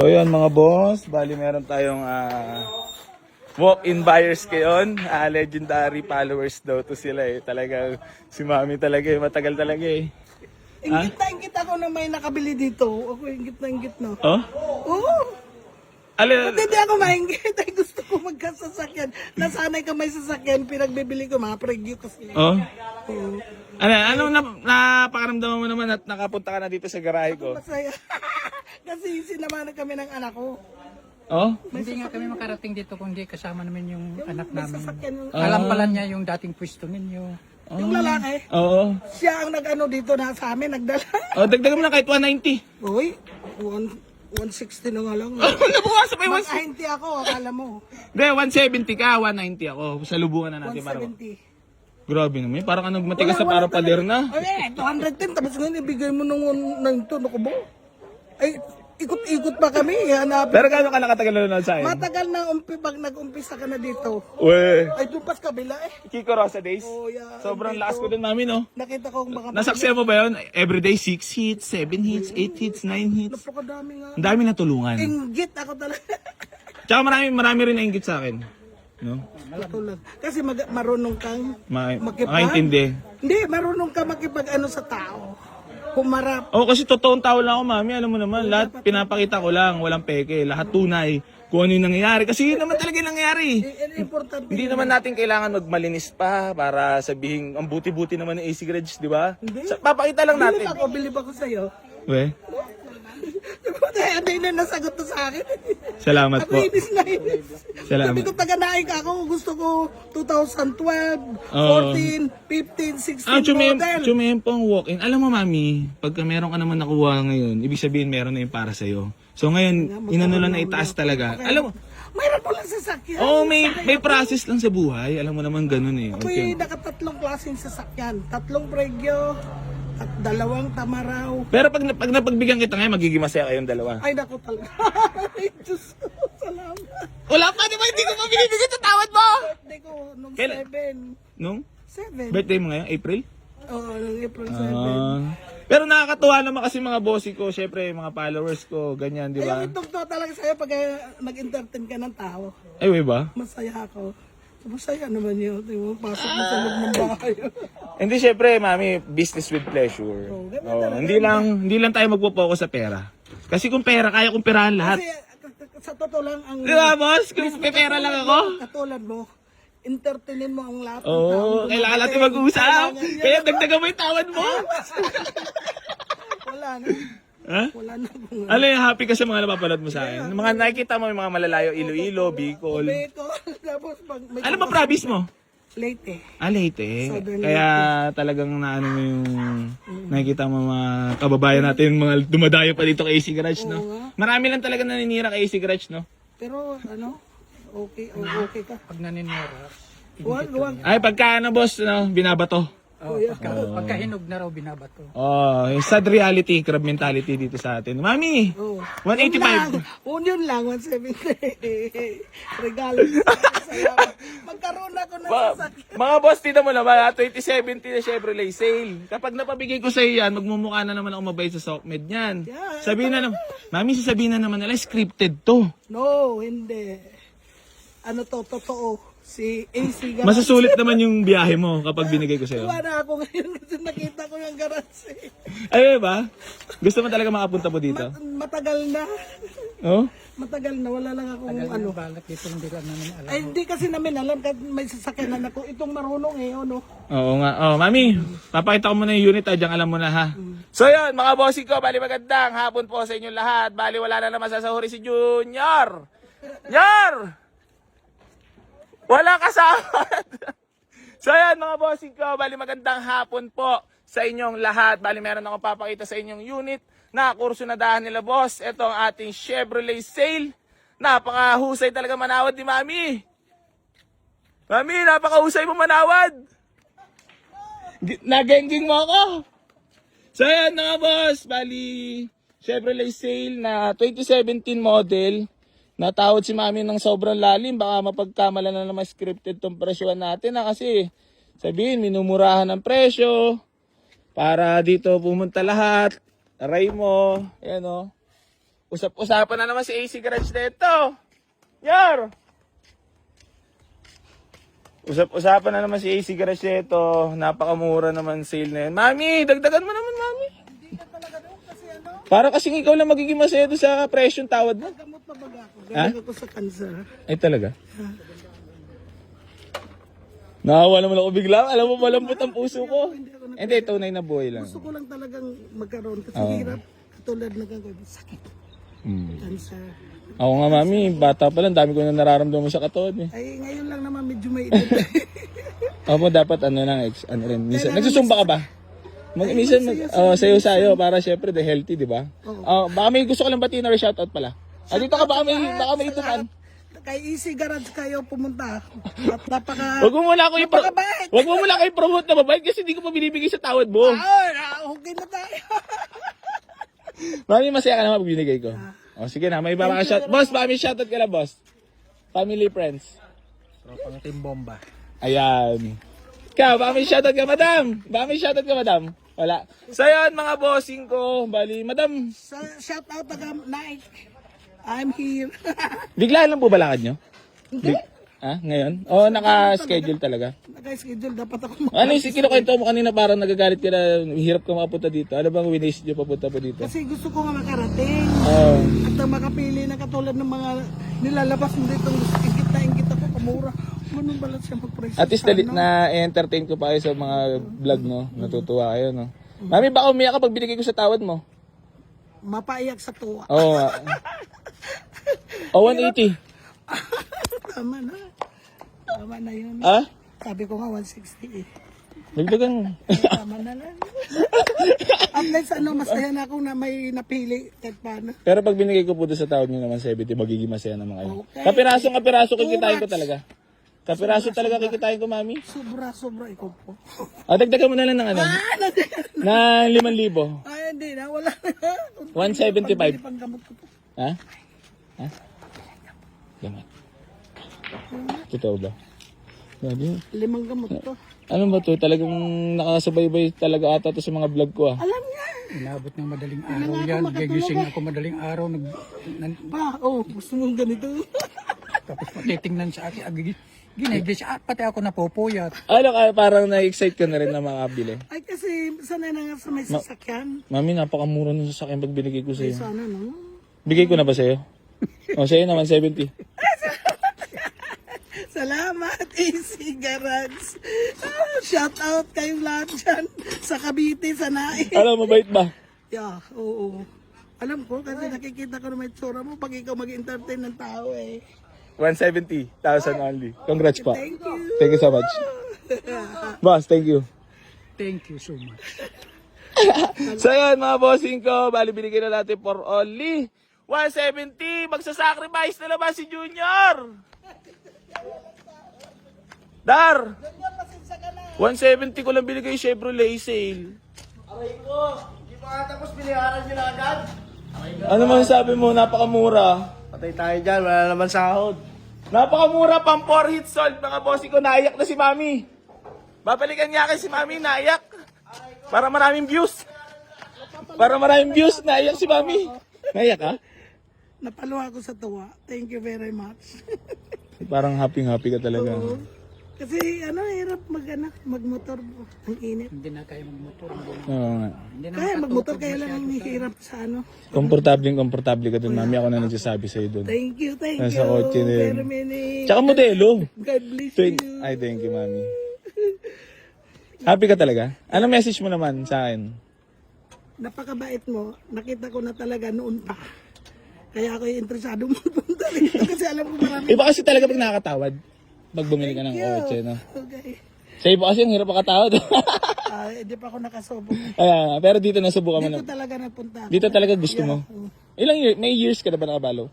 So yun mga boss, bali meron tayong walk-in buyers ngayon. Legendary followers daw to sila eh. Talagang si Mami talaga eh, matagal talaga eh. Ingit na ingit ako na may nakabili dito. Ako ingit na ingit na. Oh? Oo. Alin? At hindi ako maingit. Ay gusto ko magkasasakyan. Nasanay ka may sasakyan. Pinagbibili ko mga preview kasi. Oh? Oo. Ano napakaramdaman mo naman at nakapunta ka na dito sa garahe ko? Masaya. Kasi sinamanan kami ng anak ko. Oh? Hindi nga kami makarating dito kung di kasama namin yung anak May namin. sasakyan. Alam pala niya yung dating pwesto ninyo. Yung lalaki. Oo. Siya ang nag-ano dito na sa amin. Nagdala. Oh, dagdagan mo na kahit 190. Uy. 160 na nga lang. Nabukasan pa yung 170. Mag-90 ako. Akala mo. Hindi, 170 ka, 190 ako. Sa lubungan na natin para. 170. Grabe naman, parang anong matigas sa para pader na. Ay, 210. Tapos ngayon ibigay mo nung 190. Naku ba? Ay, ikot-ikot pa kami. Hanapin. Pero gano'n ka nakatagal na nun sa akin? Matagal na pag nag-umpisa ka na dito. Uwe. Ay, doon pas kabila eh. Kiko Rosa Days. Oh, yeah. Sobrang lakas ko dun, Mami, no? Nakita ko kung baka... Nasaksiyan mo ba yun? Everyday 6 hits, 7 hits, 8 hits, 9 hits. Napakadami nga. Ang dami na tulungan. Inggit ako talaga. Tsaka marami rin nainggit sa akin. No? Tutulad. Kasi marunong kang Makaintindi. Hindi, marunong ka makipag-ano sa tao. Humarap. Oo, kasi totoong tao lang ako, Mami. Alam mo naman, lahat pinapakita ko lang. Walang peke. Lahat tunay. Kung ano yung nangyayari. Kasi yun naman talaga yung nangyayari. Importante. Hindi naman natin kailangan magmalinis pa para sabihin, ang buti-buti naman ng AC Grades, di ba? Hindi. Papakita lang natin. Bilib ako sa'yo. We, Hindi na nasagot to sa akin. salamat Ako po. inis na inis. Salamat. Sabi ko taga-naik ako. Gusto ko 2012, Oo. 14, 15, 16 model. Tsumempong walk-in. Alam mo, Mami, pagka meron ka naman nakuha ngayon, ibig sabihin meron na yung para sa'yo. So ngayon, inano lang na itaas talaga. Alam mo, Mayroon mo lang sasakyan. oh, may process lang sa buhay. Alam mo naman ganun eh. Ako'y Okay. nakatatlong klaseng sasakyan. 3 Pregyo at 2 Tamaraw. Pero pag napagbigyan kita ngayon, magiging masaya kayong dalawa. Ay, naku talaga. Ay, Diyos ko. Salamat. Wala pa, di ba? Hindi ko pa binibigyan sa tawad mo! Birthday ko nung Kailan? 7. Nung 7. birthday mo ngayon, April? Oo, nung April 7. Pero nakakatuwa naman kasi mga bossy ko, syempre mga followers ko, ganyan, di ba? Ayaw itong to talaga sa'yo pag nag-entertain ka ng tao. Ay, wey ba? Masaya ako. Masaya naman yun. Yung pasok mo sa loob ng bahay. Hindi, syempre, Mami, business with pleasure. Oh, ganun Oh, talaga. hindi lang tayo magpo-focus sa pera. Kasi kung pera, kaya kong perahan lahat. Kasi sa totoo lang ang... Di ba, boss? Kung may pera lang ako. Katulad mo, entertainin mo ang lahat ng Oo, tao. kailangan natin mag-usap. Kailangan yan. Kaya dagdagan mo yung tawad mo. Wala na. Ha? Wala na kung Ano yung happy ka sa mga napapanood mo sa akin? Mga nakikita mo yung mga malalayo, Iloilo, Bicol. Beko. Tapos pag may... Ano ba province mo? Late eh. Leyte. Southern Kaya talagang naano mo yung nakikita mo mga kababayan natin, mga dumadayo pa dito kay AC Garage, no? Marami lang talaga naninira kay AC Garage, no? Pero ano, okay, okay ka. Pag naninira, Huwag. Ay, pagka ano, boss, no, binabato. pagka hinog na raw binabato. Oh, yung sad reality, crab mentality dito sa atin. Mami, Oh. 185. Yun lang, 170. Regalo. Salamat. Magkaroon ako ng sasakyan. Mga boss, tina mo naman, 2070 na Chevrolet sale. Kapag napabigay ko sa iyo yan, magmumukha na naman ako mabait sa Sockmed niyan. Yeah. Sabihin na naman, Mami, sasabihin na naman nila, scripted to. No, hindi. Ano to, totoo. Si AC Garage. Masasulit naman yung biyahe mo kapag binigay ko sa iyo. Tuwa na ako ngayon kasi nakita ko yung garage. Ay, ba? Gusto mo talaga makapunta po dito? Matagal na. Oh? Matagal na. Wala lang akong ano. Ano balak dito hindi lang namin alam. Ay, hindi kasi namin alam kahit may sasakyanan ako. Itong marunong eh, ano. Oo nga. Oh, Mami, papakita ko muna yung unit. Diyan alam mo na, ha? So, yun, mga bossing ko, bali magandang hapon po sa inyong lahat. Bali, wala na naman sasahuri si Junior. Junior! Wala kasama. So yan mga bossing ko, bali magandang hapon po sa inyong lahat. Bali meron akong papakita sa inyong unit na kursunadahan nila boss. Ito ang ating Chevrolet sale. Napakahusay talaga manawad ni Mami. Mami, napakahusay mo manawad. Nagengging mo ako. So yan mga boss, bali Chevrolet sale na 2017 model. Natawad si Mami ng sobrang lalim. Baka mapagkamalan na naman scripted tong presyohan natin na kasi sabihin, minumurahan ng presyo para dito pumunta lahat. Aray mo. Ayan o. Usap-usapan na naman si AC Garage dito. Yar! Usap-usapan na naman si AC Garage dito. Napakamura naman sale na yun. Mami, dagdagan mo naman, Mami. Hindi ka talaga doon kasi ano, Para kasing ikaw lang magiging masaya doon sa presyong tawad mo. gamot na baga ako. Ha? Galing ako sa cancer. Ay talaga? Nakawa naman ako bigla. Alam mo, malambot ang puso ko. Hindi, tunay na buhay lang. Gusto ko lang talagang magkaroon kasi Oo. hirap. Katulad na gagawin, sakit. Cancer. Ako nga, Mami, bata pa lang, dami ko na nararamdaman sa katawan eh. Ay, ngayon lang naman medyo may edad. Ako dapat ano lang, ano rin. Minsan, nagsusumba ka ba? Minsan, sayo-sayo para syempre de healthy, di ba? Baka may gusto ko lang batiin na shoutout pala. Dito ka, baka may dumaan. Kay Easy Garage kayo pumunta. At napaka... Wag mo muna ako Napakabait. Wag mo muna kayo promote na mabait kasi hindi ko pa binibigay sa tawad mo. Okay na tayo. Mami, masaya ka naman pag binigay ko. O sige na, may iba ka shout. Boss, Mami, shoutout ka na, boss. Family, friends. Tropang Team Bomba. Ayan. Ikaw, Mami, shoutout ka, madam. Mami, shoutout ka, madam. Wala. So yun, mga bossing ko. Bali, madam. Shout out taga Nike. I'm here. Biglaan lang po balakad nyo? Hindi. Ngayon? O, naka-schedule talaga? Naka-schedule. Dapat ako Ano yung kinukwento mo kanina parang nagagalit ka na hirap ka makapunta dito? Ano bang winaste nyo papunta pa dito? Kasi gusto ko nga makarating. Oh. At ang makapili na katulad ng mga nilalabas mo dito. Ingit ako. Kamura. Ganun ba lang siya mag-price? At least na-entertain ko pa kayo sa mga vlog, no? Natutuwa kayo, no? Mami, baka umiyak ka pag binigay ko sa tawad mo. Mapaiyak sa tuwa. Oo. O, 180. Tama na. Tama na yun. Ah? Sabi ko nga 160 eh. Dagdagan. Tama na lang. At least masaya na ako na may napili kahit paano. Pero pag binigay ko po doon sa tawad nyo naman 70, magiging masaya naman kayo. Okay. Kapiraso kikitain ko talaga. Kapiraso talaga kikitain ko, Mami. Sobra ikaw po. Dagdagan mo na lang ng ano? Na 5,000. Ay, hindi na. Wala na. 175. Pambili pang gamot ko po. Ha? Gamot. Totoo ba? Grabe. 5 gamot to. Ano ba to? Talagang nakasubaybay talaga ata to sa mga vlog ko Alam niya. Inabot ng madaling araw yan. Gigising ako madaling araw. Gusto mong ganito. Tapos patitingnan sa akin. Ginigising. Pati ako napupuyat. Ano ka, parang na-excite ka na rin na makabili. Ay, kasi sanay na nga sa may sasakyan. Mami, napakamura ng sasakyan pag binigay ko sa'yo. Sana, no? Bigay ko na ba sa'yo? Sa'yo naman, 70. Salamat, AC Garage. Shout out kayong lahat dyan sa Cavite, sa Nain. Alam, mabait ba? Yeah, oo. Alam ko, kasi nakikita ko na may tsura mo pag ikaw mag-entertain ng tao eh. 170,000 only. Congrats pa. Thank you. Thank you so much. Boss, thank you. Thank you so much. So yan, mga bossing ko, bali binigay na natin for only 170. Magsasacrifice na naman si Junior. Dar! 170 ko lang binigay Chevrolet sale. Aray ko, di pa nga tapos biniharan nyo na agad. Ano man sabi mo, napakamura. Patay tayo dyan, wala naman sahod. Napakamura, pang 4 hits sold. Mga bossing ko, naiyak na si Mami. Babalikan niya kay si Mami, naiyak. Para maraming views. Para maraming views, naiyak si Mami. Naiyak ka? Napaluha ako sa tuwa. Thank you very much. Parang happy-happy ka talaga. Kasi hirap magmotor. Ang init. Hindi na kaya magmotor. Oo nga. Hindi na Kaya magmotor kaya lang ang hirap sa Komportable ka dun, Mami. Ako na nagsasabi sa'yo dun. Thank you. Nasa kotse na yun. Very many. Tsaka modelo. God bless you. Ay, thank you, Mami. Happy ka talaga? Anong message mo naman sa akin? Napakabait mo. Nakita ko na talaga noon pa. Kaya ako interesado magpunta rito kasi alam ko marami. Iba kasi talaga pag nakakatawad. Pag bumili ka ng kotse, no? Okay. Sa iba kasi ang hirap makatawad. Hindi pa ako nakasubok. Pero dito nasubukan mo Dito na. talaga napunta ako. Dito talaga gusto mo. Ilang years? May years ka na ba nakabalo?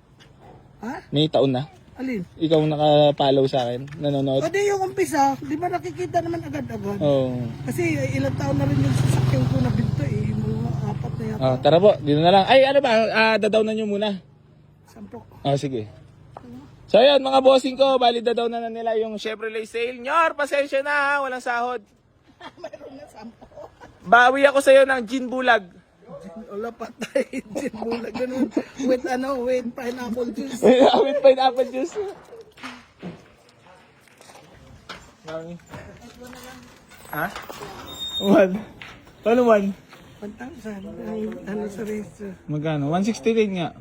Ha? May taon na? Alin? Ikaw nakapollow sa akin? Nanonood? O di yung umpisa, di ba nakikita naman agad-agad? Oo. Kasi ilang taon na rin yung sasakyan ko na binto eh. Mga 4 na yata. Tara po, dito na lang. Ay, ano ba? Dadawnan nyo muna. 10. Sige. So yun, mga bossing ko, bali dadawnan na nila yung Chevrolet sale. Nyor, pasensya na ha, walang sahod. Mayroon na 10. Bawi ako sa'yo ng gin bulag. Wala patay. Gin bulag ganun. With pineapple juice. With pineapple juice. Mami. Ha? One. Paano one? 1,000. Ay, ano sa resto. Magkano? 169 nga.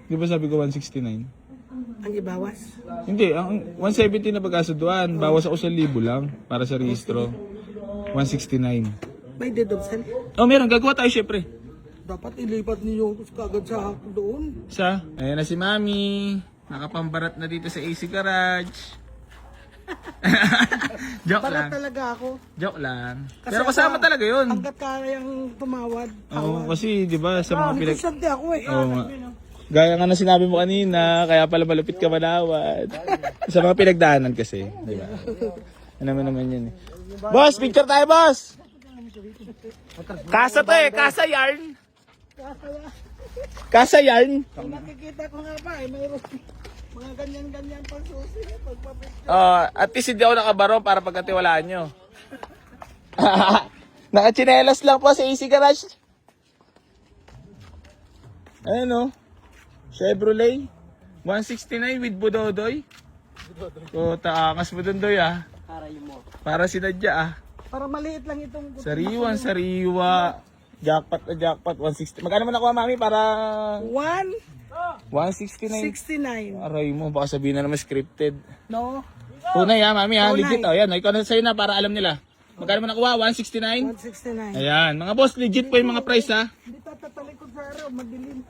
Di ba sabi ko 169? Ang ibawas. Hindi, ang 170 na pagkasunduan. Bawas ako sa 1,000 lang para sa registro. 169. May deduction. Oh, meron. Gagawa tayo syempre. Dapat ilipat niyo kagad sa doon. Sa? Ayan na si Mami. Nakapambarat na dito sa AC Garage. Joke Barat lang. talaga ako. Joke lang. Kasi Pero kasama ako, talaga yun. Hanggat kayang tumawad. Oo, kasi di ba sa mga pinag... Negosyante ako eh. Oo nga. Gaya nga na sinabi mo kanina, kaya pala malupit ka manawad. Sa mga pinagdaanan kasi, di ba? Ano naman yun eh. Boss, picture tayo, boss! Kasa to eh, kasa yarn. Kasa yarn. Ang nakikita ko nga pa eh, mayroon mga ganyan-ganyan pang susi. Pagpapit. At least hindi ako nakabaro para pagkatiwalaan nyo. Nakachinelas lang po sa AC Garage. Ayan o. Chevrolet. 169 with Budodoy. O, taangas mo dun doy ah. Para sinadya ah. Para maliit lang itong Sariwa. Jackpot na jackpot. 160. Magkano mo nakuha, Mami, para 169? 169. Aray mo, baka sabihin na naman scripted. No? Tunay ha, Mami ha. Tunay. Legit oh. Ayan, ikaw na sa'yo na para alam nila. Magkano mo nakuha? 169? 169. Ayan, mga boss, legit po yung mga price ha. Hindi tatalikod sa araw, madilim.